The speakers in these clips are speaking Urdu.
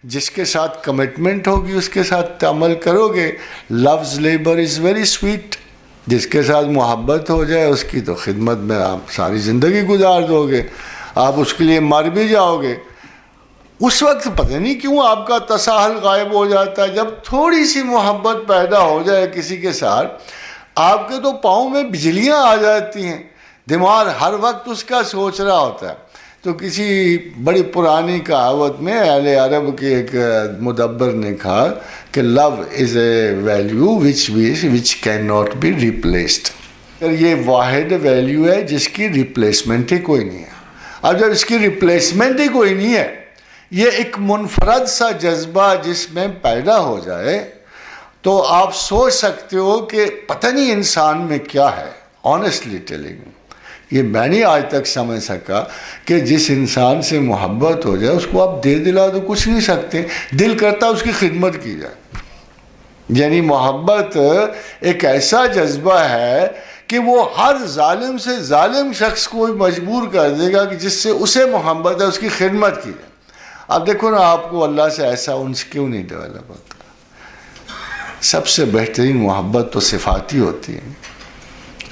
جس کے ساتھ کمٹمنٹ ہوگی اس کے ساتھ عمل کرو گے. Love's labour is very sweet. جس کے ساتھ محبت ہو جائے اس کی تو خدمت میں آپ ساری زندگی گزار دو گے, آپ اس کے لیے مر بھی جاؤ گے. اس وقت پتہ نہیں کیوں آپ کا تساہل غائب ہو جاتا ہے. جب تھوڑی سی محبت پیدا ہو جائے کسی کے ساتھ, آپ کے تو پاؤں میں بجلیاں آ جاتی ہیں, دماغ ہر وقت اس کا سوچ رہا ہوتا ہے. تو کسی بڑی پرانی کہاوت میں اہل عرب کے ایک مدبر نے کہا کہ love is a value which can not be replaced. یہ واحد ویلیو ہے جس کی ریپلیسمنٹ ہی کوئی نہیں ہے. اب جب اس کی ریپلیسمنٹ ہی کوئی نہیں ہے, یہ ایک منفرد سا جذبہ جس میں پیدا ہو جائے, تو آپ سوچ سکتے ہو کہ پتہ نہیں انسان میں کیا ہے. آنیسٹلی ٹیلنگ, یہ میں نہیں آج تک سمجھ سکا کہ جس انسان سے محبت ہو جائے اس کو آپ دے دلا تو کچھ نہیں سکتے, دل کرتا اس کی خدمت کی جائے. یعنی محبت ایک ایسا جذبہ ہے کہ وہ ہر ظالم سے ظالم شخص کو مجبور کر دے گا کہ جس سے اسے محبت ہے اس کی خدمت کی جائے. اب دیکھو نا, آپ کو اللہ سے ایسا انس کیوں نہیں ڈیولپ ہوتا؟ سب سے بہترین محبت تو صفاتی ہوتی ہے.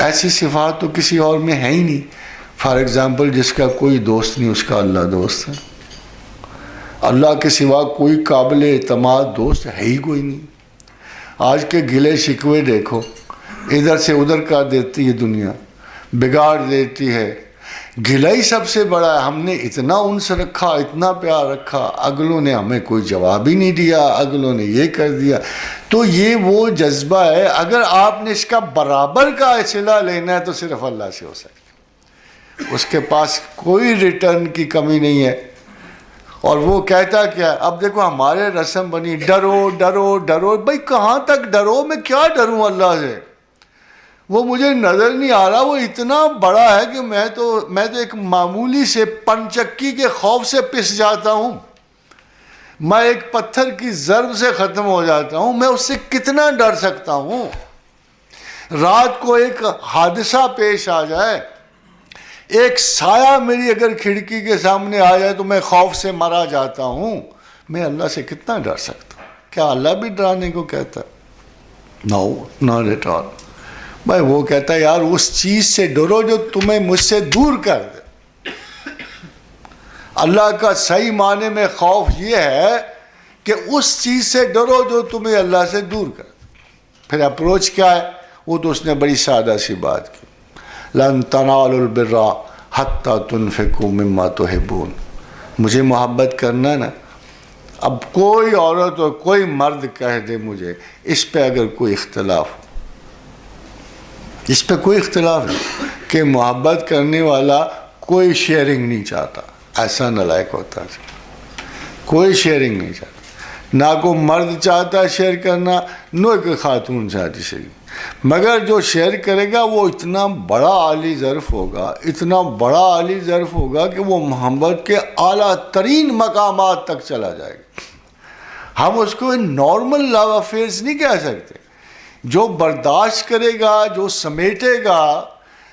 ایسی صفات تو کسی اور میں ہے ہی نہیں. فار ایگزامپل, جس کا کوئی دوست نہیں اس کا اللہ دوست ہے. اللہ کے سوا کوئی قابل اعتماد دوست ہے ہی کوئی نہیں. آج کے گلے شکوے دیکھو, ادھر سے ادھر کر دیتی ہے دنیا, بگاڑ دیتی ہے. گلہ ہی سب سے بڑا ہے. ہم نے اتنا انس رکھا, اتنا پیار رکھا, اگلوں نے ہمیں کوئی جواب ہی نہیں دیا, اگلوں نے یہ کر دیا. تو یہ وہ جذبہ ہے. اگر آپ نے اس کا برابر کا صلہ لینا ہے تو صرف اللہ سے ہو سکتا ہے. اس کے پاس کوئی ریٹرن کی کمی نہیں ہے. اور وہ کہتا کیا, اب دیکھو ہمارے رسم بنی ڈرو ڈرو ڈرو. بھائی کہاں تک ڈرو؟ میں کیا ڈروں اللہ سے؟ وہ مجھے نظر نہیں آ رہا. وہ اتنا بڑا ہے کہ میں تو ایک معمولی سے پنچکی کے خوف سے پس جاتا ہوں. میں ایک پتھر کی ضرب سے ختم ہو جاتا ہوں. میں اس سے کتنا ڈر سکتا ہوں؟ رات کو ایک حادثہ پیش آ جائے, ایک سایہ میری اگر کھڑکی کے سامنے آ جائے تو میں خوف سے مرا جاتا ہوں. میں اللہ سے کتنا ڈر سکتا ہوں؟ کیا اللہ بھی ڈرانے کو کہتا؟ نو, ناٹ ایٹ آل. بھائی وہ کہتا ہے یار اس چیز سے ڈرو جو تمہیں مجھ سے دور کر دے. اللہ کا صحیح معنی میں خوف یہ ہے کہ اس چیز سے ڈرو جو تمہیں اللہ سے دور کر دے. پھر اپروچ کیا ہے؟ وہ تو اس نے بڑی سادہ سی بات کی, لن تنالوا البر حتی تنفقوا مما تحبون. مجھے محبت کرنا نا, اب کوئی عورت اور کوئی مرد کہہ دے مجھے, اس پہ اگر کوئی اختلاف ہو, اس پہ کوئی اختلاف نہیں کہ محبت کرنے والا کوئی شیئرنگ نہیں چاہتا, ایسا نالائق ہوتا ہے. کوئی شیئرنگ نہیں چاہتا, نہ کوئی مرد چاہتا شیئر کرنا, نہ کوئی خاتون چاہتی شیئرنگ. مگر جو شیئر کرے گا وہ اتنا بڑا عالی ظرف ہوگا, اتنا بڑا عالی ظرف ہوگا کہ وہ محبت کے اعلیٰ ترین مقامات تک چلا جائے گا. ہم اس کو نارمل لو افیئرز نہیں کہہ سکتے. جو برداشت کرے گا, جو سمیٹے گا,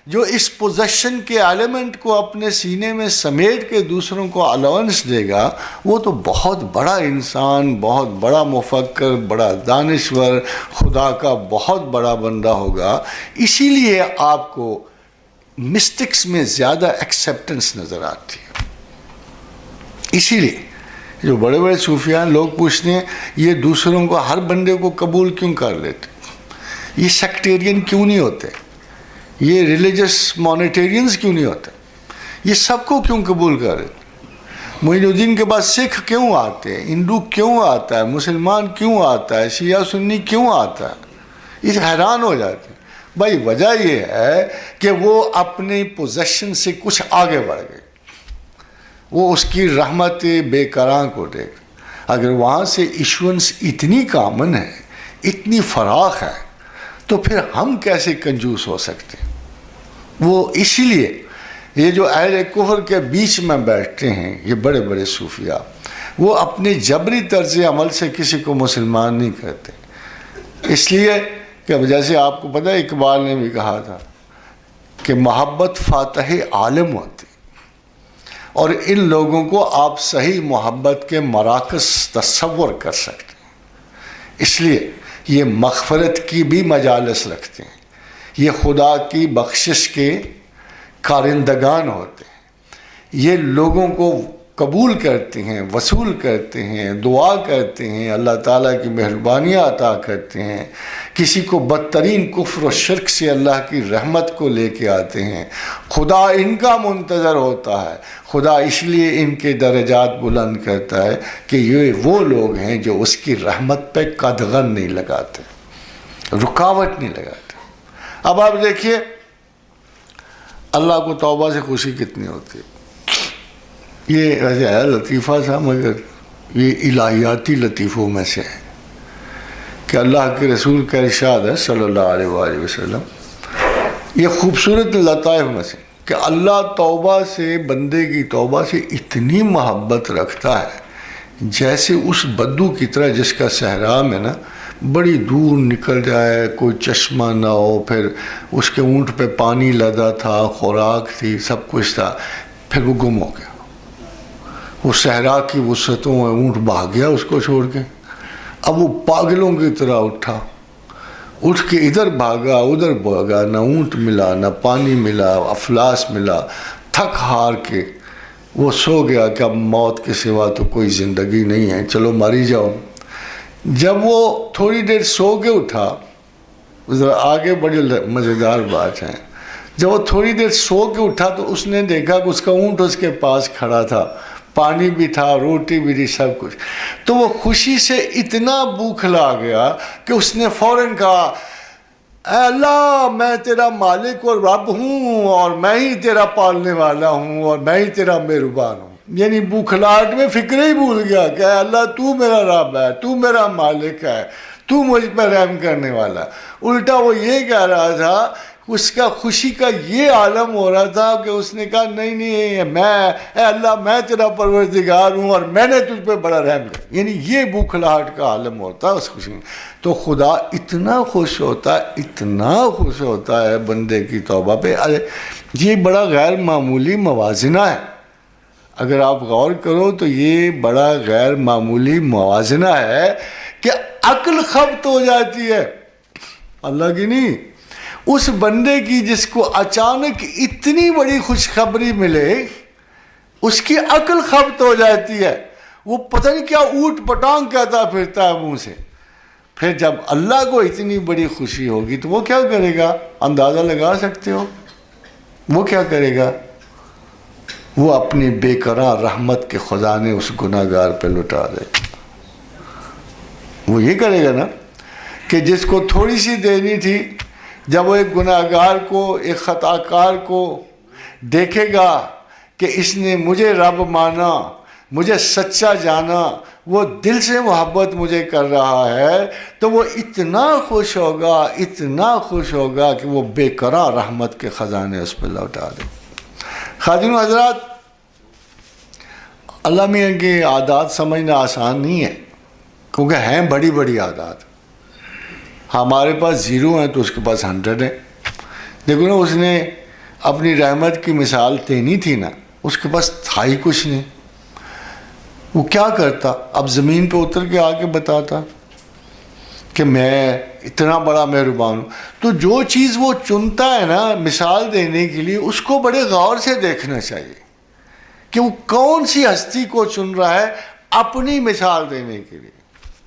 جو اس پوزیشن کے ایلیمنٹ کو اپنے سینے میں سمیٹ کے دوسروں کو الاؤنس دے گا, وہ تو بہت بڑا انسان, بہت بڑا مفکر, بڑا دانشور, خدا کا بہت بڑا بندہ ہوگا. اسی لیے آپ کو مسٹکس میں زیادہ ایکسیپٹنس نظر آتی ہے. اسی لیے جو بڑے بڑے صوفیان لوگ پوچھتے ہیں یہ دوسروں کو, ہر بندے کو قبول کیوں کر لیتے, یہ سیکٹیرین کیوں نہیں ہوتے, یہ ریلیجس مانیٹیرینز کیوں نہیں ہوتے, یہ سب کو کیوں قبول کر رہے؟ معین الدین کے بعد سکھ کیوں آتے ہیں, ہندو کیوں آتا ہے, مسلمان کیوں آتا ہے, شیعہ سنی کیوں آتا ہے؟ یہ حیران ہو جاتے ہیں. بھائی وجہ یہ ہے کہ وہ اپنی پوزیشن سے کچھ آگے بڑھ گئے, وہ اس کی رحمت بے کراں کو دیکھ. اگر وہاں سے ایشوئنس اتنی کامن ہے, اتنی فراخ ہے, تو پھر ہم کیسے کنجوس ہو سکتے ہیں؟ وہ اسی لیے یہ جو اہل کفر کے بیچ میں بیٹھتے ہیں, یہ بڑے بڑے صوفیاء, وہ اپنے جبری طرز عمل سے کسی کو مسلمان نہیں کرتے. اس لیے کہ جیسے آپ کو پتہ ہے اقبال نے بھی کہا تھا کہ محبت فاتح عالم ہوتی. اور ان لوگوں کو آپ صحیح محبت کے مراکز تصور کر سکتے ہیں۔ اس لیے یہ مغفرت کی بھی مجالس رکھتے ہیں، یہ خدا کی بخشش کے کارندگان ہوتے ہیں، یہ لوگوں کو قبول کرتے ہیں، وصول کرتے ہیں، دعا کرتے ہیں، اللہ تعالیٰ کی مہربانیاں عطا کرتے ہیں، کسی کو بدترین کفر و شرک سے اللہ کی رحمت کو لے کے آتے ہیں۔ خدا ان کا منتظر ہوتا ہے، خدا اس لیے ان کے درجات بلند کرتا ہے کہ یہ وہ لوگ ہیں جو اس کی رحمت پہ قدغن نہیں لگاتے، رکاوٹ نہیں لگاتے۔ اب آپ دیکھیے اللہ کو توبہ سے خوشی کتنی ہوتی ہے۔ یہ ویسے ہے لطیفہ تھا، مگر یہ الہیاتی لطیفوں میں سے ہے کہ اللہ کے رسول کا ارشاد ہے صلی اللہ علیہ وآلہ وسلم، یہ خوبصورت لطائف میں سے کہ اللہ توبہ سے، بندے کی توبہ سے اتنی محبت رکھتا ہے جیسے اس بدو کی طرح جس کا صحرا میں نا بڑی دور نکل جائے، کوئی چشمہ نہ ہو، پھر اس کے اونٹ پہ پانی لدا تھا، خوراک تھی، سب کچھ تھا، پھر وہ گم ہو گیا۔ وہ صحرا کی وسعتوں میں اونٹ بھاگ گیا اس کو چھوڑ کے، اب وہ پاگلوں کی طرح اٹھا، اٹھ کے ادھر بھاگا ادھر بھاگا، نہ اونٹ ملا نہ پانی ملا، افلاس ملا، تھک ہار کے وہ سو گیا کہ اب موت کے سوا تو کوئی زندگی نہیں ہے، چلو ماری جاؤ۔ جب وہ تھوڑی دیر سو کے اٹھا، ذرا آگے بڑی مزیدار بات ہے، جب وہ تھوڑی دیر سو کے اٹھا تو اس نے دیکھا کہ اس کا اونٹ اس کے پاس کھڑا تھا، پانی بھی تھا، روٹی بھی تھی، سب کچھ۔ تو وہ خوشی سے اتنا بوکھلا گیا کہ اس نے فوراً کہا، اے اللہ میں تیرا مالک اور رب ہوں، اور میں ہی تیرا پالنے والا ہوں، اور میں ہی تیرا مہربان ہوں۔ یعنی بوکھلاہٹ میں فکر ہی بھول گیا کہ اے اللہ تو میرا رب ہے، تو میرا مالک ہے، تو مجھ پہ رحم کرنے والا۔ الٹا وہ یہ کہہ رہا تھا، اس کا خوشی کا یہ عالم ہو رہا تھا کہ اس نے کہا نہیں اے اللہ میں تیرا پروردگار ہوں اور میں نے تجھ پہ بڑا رحم کیا۔ یعنی یہ بوکھلاہٹ کا عالم ہوتا ہے اس خوشی میں۔ تو خدا اتنا خوش ہوتا ہے، اتنا خوش ہوتا ہے بندے کی توبہ پہ۔ یہ بڑا غیر معمولی موازنہ ہے، اگر آپ غور کرو تو یہ بڑا غیر معمولی موازنہ ہے کہ عقل خبت ہو جاتی ہے، اللہ کی نہیں، اس بندے کی جس کو اچانک اتنی بڑی خوشخبری ملے، اس کی عقل خبت ہو جاتی ہے، وہ پتہ نہیں کیا اوٹ پٹانگ کہتا پھرتا ہے منہ سے۔ پھر جب اللہ کو اتنی بڑی خوشی ہوگی تو وہ کیا کرے گا؟ اندازہ لگا سکتے ہو وہ کیا کرے گا؟ وہ اپنی بے قرار رحمت کے خزانے اس گناہ گار پہ لٹا دے گا۔ وہ یہ کرے گا نا کہ جس کو تھوڑی سی دینی تھی، جب وہ ایک گناہ گار کو، ایک خطا کار کو دیکھے گا کہ اس نے مجھے رب مانا، مجھے سچا جانا، وہ دل سے محبت مجھے کر رہا ہے، تو وہ اتنا خوش ہوگا، اتنا خوش ہوگا کہ وہ بے قرار رحمت کے خزانے اس پہ لوٹا دے۔ خادم حضرات، اللہ میاں کی عادات سمجھنا آسان نہیں ہے، کیونکہ ہیں بڑی بڑی عادات۔ ہمارے پاس 0 ہیں تو اس کے پاس 100 ہیں۔ دیکھو نا، اس نے اپنی رحمت کی مثال دینی تھی نا، اس کے پاس تھا ہی کچھ نہیں۔ وہ کیا کرتا؟ اب زمین پہ اتر کے آ کے بتاتا کہ میں اتنا بڑا مہربان ہوں۔ تو جو چیز وہ چنتا ہے نا مثال دینے کے لیے، اس کو بڑے غور سے دیکھنا چاہیے کہ وہ کون سی ہستی کو چن رہا ہے اپنی مثال دینے کے لیے۔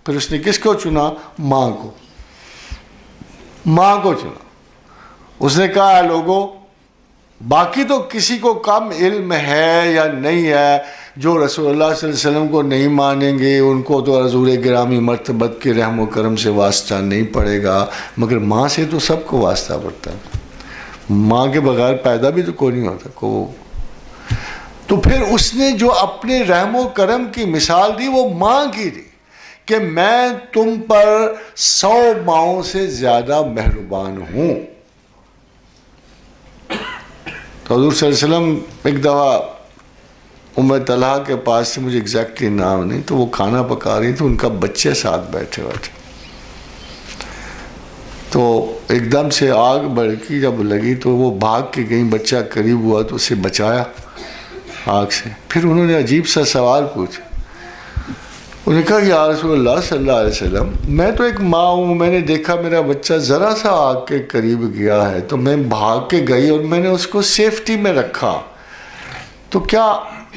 پھر اس نے کس کو چنا؟ ماں کو۔ ماں کو چنا۔ اس نے کہا لوگوں، باقی تو کسی کو کم علم ہے یا نہیں ہے، جو رسول اللہ صلی اللہ علیہ وسلم کو نہیں مانیں گے ان کو تو حضور گرامی مرتبت کے رحم و کرم سے واسطہ نہیں پڑے گا، مگر ماں سے تو سب کو واسطہ پڑتا ہے۔ ماں کے بغیر پیدا بھی تو کوئی نہیں ہوتا کو۔ تو پھر اس نے جو اپنے رحم و کرم کی مثال دی وہ ماں کی دی کہ میں تم پر 100 ماؤں سے زیادہ مہربان ہوں۔ تو حضور صلی اللہ علیہ وسلم ایک دفعہ ام طلحہ کے پاس سے، مجھے ایگزیکٹلی نام نہیں، تو وہ کھانا پکا رہی تو ان کا بچے ساتھ بیٹھے ہوئے تھے، تو ایک دم سے آگ بڑکی جب لگی تو وہ بھاگ کے کہیں، بچہ قریب ہوا تو اسے بچایا، آگ سے. پھر انہوں نے عجیب سا سوال پوچھا. انہوں نے کہا کہ یا رسول اللہ صلی اللہ علیہ وسلم میں تو ایک ماں ہوں, میں نے دیکھا میرا بچہ ذرا سا آگ کے قریب گیا ہے تو میں بھاگ کے گئی اور میں نے اس کو سیفٹی میں رکھا, تو کیا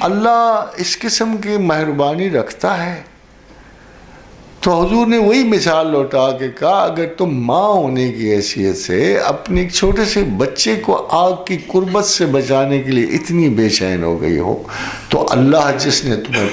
اللہ اس قسم کی مہربانی رکھتا ہے؟ تو حضور نے وہی مثال لوٹا کے کہا اگر تم ماں ہونے کی حیثیت سے اپنے ایک چھوٹے سے بچے کو آگ کی قربت سے بچانے کے لیے اتنی بے چین ہو گئی ہو تو اللہ جس نے تمہیں